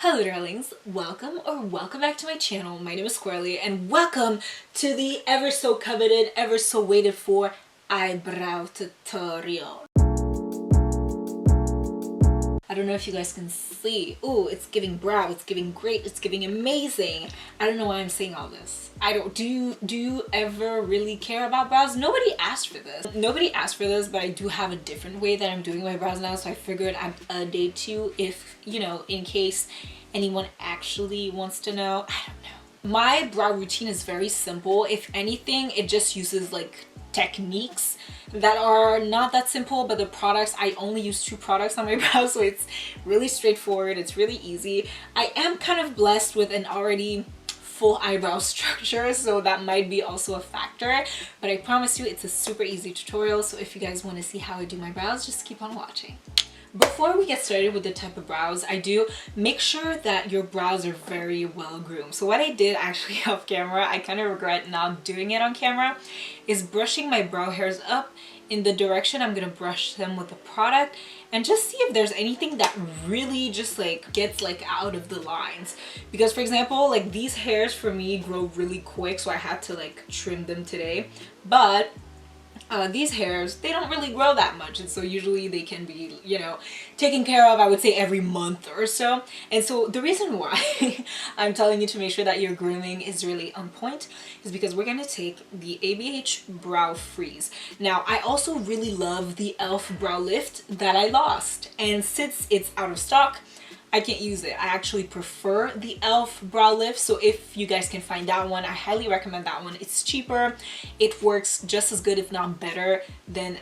Hello darlings, welcome back to my channel. My name is Coralie and welcome to the ever so coveted, ever so waited for eyebrow tutorial. I don't know if you guys can see. Ooh, it's giving brow, it's giving great, it's giving amazing. I don't know why I'm saying all this. Do you ever really care about brows? Nobody asked for this. Nobody asked for this, but I do have a different way that I'm doing my brows now, so I figured I'd update you if, in case anyone actually wants to know. I don't know. My brow routine is very simple. If anything, it just uses like techniques that are not that simple, but the products, I only use 2 products on my brows, so it's really straightforward, it's really easy. I am kind of blessed with an already full eyebrow structure, so that might be also a factor, but I promise you it's a super easy tutorial, so if you guys want to see how I do my brows, just keep on watching. Before we get started with the type of brows I do, make sure that your brows are very well groomed. So what I did actually off camera, I kind of regret not doing it on camera, is brushing my brow hairs up in the direction I'm gonna brush them with the product and just see if there's anything that really just like gets like out of the lines. Because for example, like these hairs for me grow really quick, so I had to like trim them today. But these hairs, they don't really grow that much, and so usually they can be, taken care of, I would say, every month or so. And so the reason why I'm telling you to make sure that your grooming is really on point is because we're going to take the ABH Brow Freeze. Now, I also really love the e.l.f. Brow Lift that I lost, and since it's out of stock, I can't use it. I actually prefer the e.l.f. Brow Lift, so if you guys can find that one, I highly recommend that one. It's cheaper, it works just as good if not better than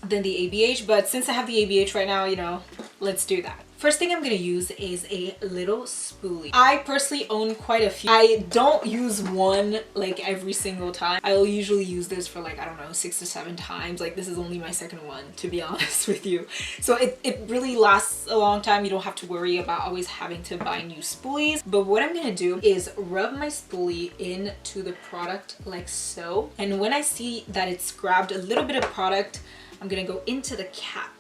the ABH, but since I have the ABH right now, let's do that. First thing I'm gonna use is a little spoolie. I personally own quite a few. I don't use one like every single time. I'll usually use this for like, I don't know, 6 to 7 times. Like this is only my second one, to be honest with you. So it really lasts a long time. You don't have to worry about always having to buy new spoolies. But what I'm gonna do is rub my spoolie into the product like so. And when I see that it's grabbed a little bit of product, I'm gonna go into the cap.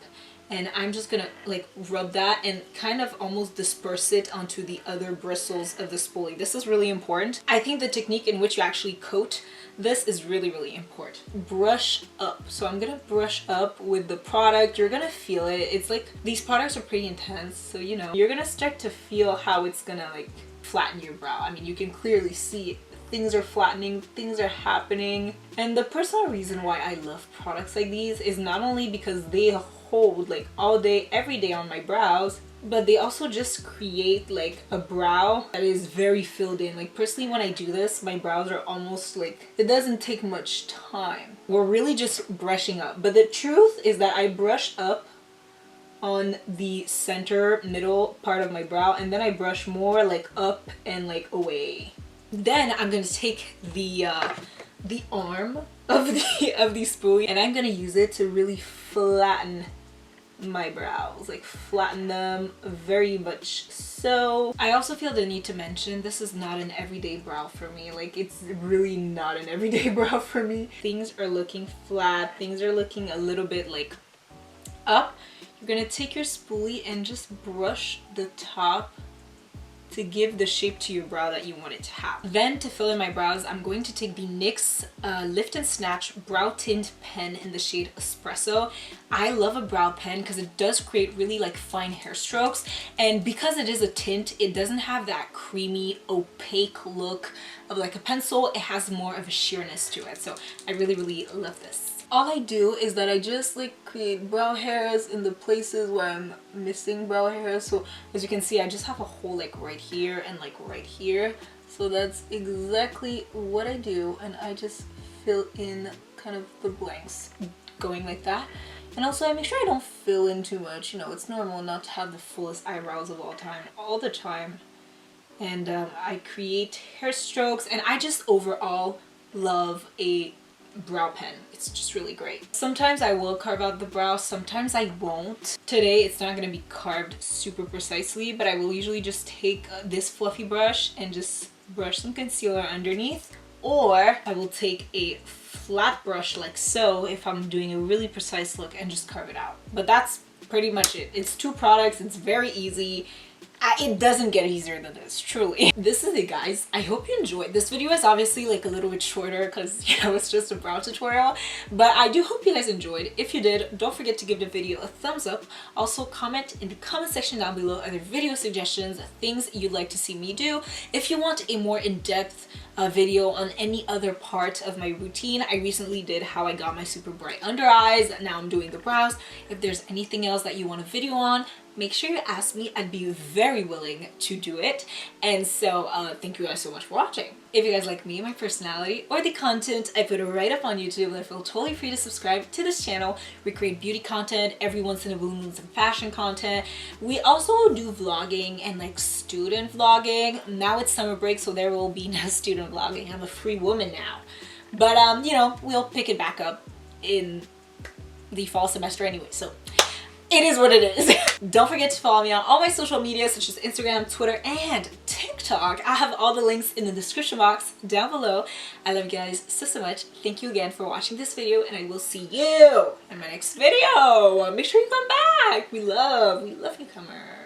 And I'm just gonna like rub that and kind of almost disperse it onto the other bristles of the spoolie. This is really important. I think the technique in which you actually coat this is really, really important. Brush up. So I'm gonna brush up with the product. You're gonna feel it. It's like, these products are pretty intense, so you're gonna start to feel how it's gonna like flatten your brow. I mean, you can clearly see it. Things are flattening, things are happening. And the personal reason why I love products like these is not only because they hold like all day, every day on my brows, but they also just create like a brow that is very filled in. Like personally, when I do this, my brows are almost like, it doesn't take much time. We're really just brushing up. But the truth is that I brush up on the center middle part of my brow, and then I brush more like up and like away. Then I'm going to take the arm of the spoolie, and I'm going to use it to really flatten my brows, like flatten them very much so. I also feel the need to mention this is not an everyday brow for me. Like it's really not an everyday brow for me. Things are looking flat, things are looking a little bit like up. You're going to take your spoolie and just brush the top to give the shape to your brow that you want it to have. Then to fill in my brows, I'm going to take the NYX Lift and Snatch Brow Tint Pen in the shade Espresso. I love a brow pen because it does create really like fine hair strokes, and because it is a tint, it doesn't have that creamy, opaque look of like a pencil. It has more of a sheerness to it, so I really, really love this. All I do is that I just like create brow hairs in the places where I'm missing brow hairs. So as you can see, I just have a hole like right here and like right here. So that's exactly what I do, and I just fill in kind of the blanks going like that. And also I make sure I don't fill in too much. It's normal not to have the fullest eyebrows of all the time. And I create hair strokes, and I just overall love a brow pen. It's just really great. Sometimes I will carve out the brow, sometimes I won't. Today it's not going to be carved super precisely, but I will usually just take this fluffy brush and just brush some concealer underneath, or I will take a flat brush like so if I'm doing a really precise look and just carve it out. But that's pretty much it. It's 2 products, it's very easy. It doesn't get easier than this, truly. This is it, guys. I hope you enjoyed. This video is obviously like a little bit shorter because, you know, it's just a brow tutorial, but I do hope you guys enjoyed. If you did, don't forget to give the video a thumbs up. Also, comment in the comment section down below other video suggestions, things you'd like to see me do. If you want a more in-depth video on any other part of my routine, I recently did how I got my super bright under eyes. Now I'm doing the brows. If there's anything else that you want a video on, make sure you ask me. I'd be very willing to do it. And so thank you guys so much for watching. If you guys like me, my personality, or the content I put right up on YouTube, then feel totally free to subscribe to this channel. We create beauty content, every once in a blue moon some fashion content. We also do vlogging and like student vlogging. Now it's summer break, so there will be no student vlogging. I'm a free woman now. But you know, we'll pick it back up in the fall semester anyway, so it is what it is. Don't forget to follow me on all my social media such as Instagram, Twitter, and TikTok. I have all the links in the description box down below. I love you guys so much. Thank you again for watching this video, and I will see you in my next video. Make sure you come back. We love newcomers.